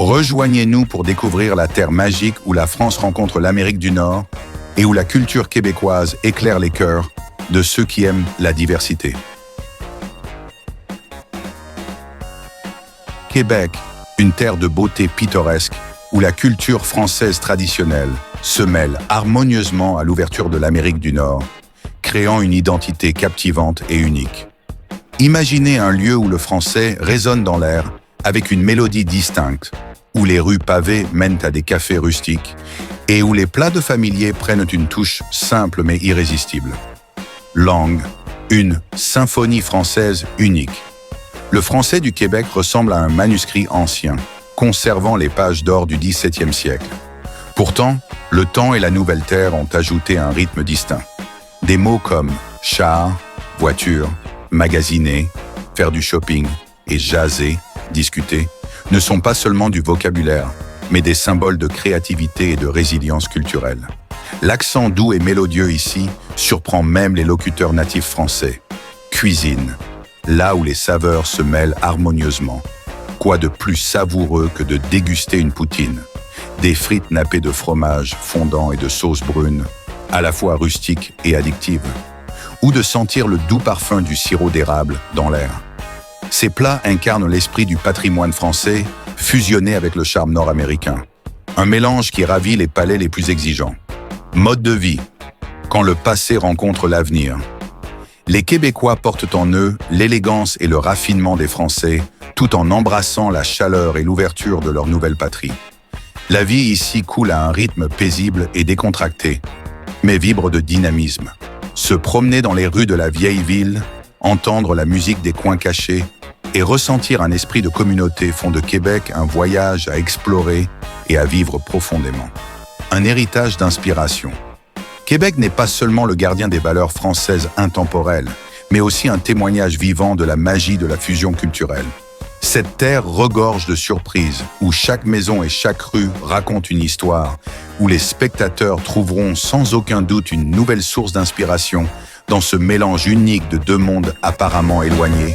Rejoignez-nous pour découvrir la terre magique où la France rencontre l'Amérique du Nord et où la culture québécoise éclaire les cœurs de ceux qui aiment la diversité. Québec, une terre de beauté pittoresque où la culture française traditionnelle se mêle harmonieusement à l'ouverture de l'Amérique du Nord, créant une identité captivante et unique. Imaginez un lieu où le français résonne dans l'air avec une mélodie distincte, où les rues pavées mènent à des cafés rustiques et où les plats de familiers prennent une touche simple mais irrésistible. Langue, une symphonie française unique. Le français du Québec ressemble à un manuscrit ancien, conservant les pages d'or du XVIIe siècle. Pourtant, le temps et la nouvelle terre ont ajouté un rythme distinct. Des mots comme char, voiture, magasiner, faire du shopping et jaser, discuter, ne sont pas seulement du vocabulaire, mais des symboles de créativité et de résilience culturelle. L'accent doux et mélodieux ici surprend même les locuteurs natifs français. Cuisine, là où les saveurs se mêlent harmonieusement. Quoi de plus savoureux que de déguster une poutine? Des frites nappées de fromage fondant et de sauce brune, à la fois rustiques et addictives. Ou de sentir le doux parfum du sirop d'érable dans l'air. Ces plats incarnent l'esprit du patrimoine français, fusionné avec le charme nord-américain. Un mélange qui ravit les palais les plus exigeants. Mode de vie, quand le passé rencontre l'avenir. Les Québécois portent en eux l'élégance et le raffinement des Français, tout en embrassant la chaleur et l'ouverture de leur nouvelle patrie. La vie ici coule à un rythme paisible et décontracté, mais vibre de dynamisme. Se promener dans les rues de la vieille ville, entendre la musique des coins cachés et ressentir un esprit de communauté font de Québec un voyage à explorer et à vivre profondément. Un héritage d'inspiration. Québec n'est pas seulement le gardien des valeurs françaises intemporelles, mais aussi un témoignage vivant de la magie de la fusion culturelle. Cette terre regorge de surprises, où chaque maison et chaque rue racontent une histoire, où les spectateurs trouveront sans aucun doute une nouvelle source d'inspiration dans ce mélange unique de deux mondes apparemment éloignés,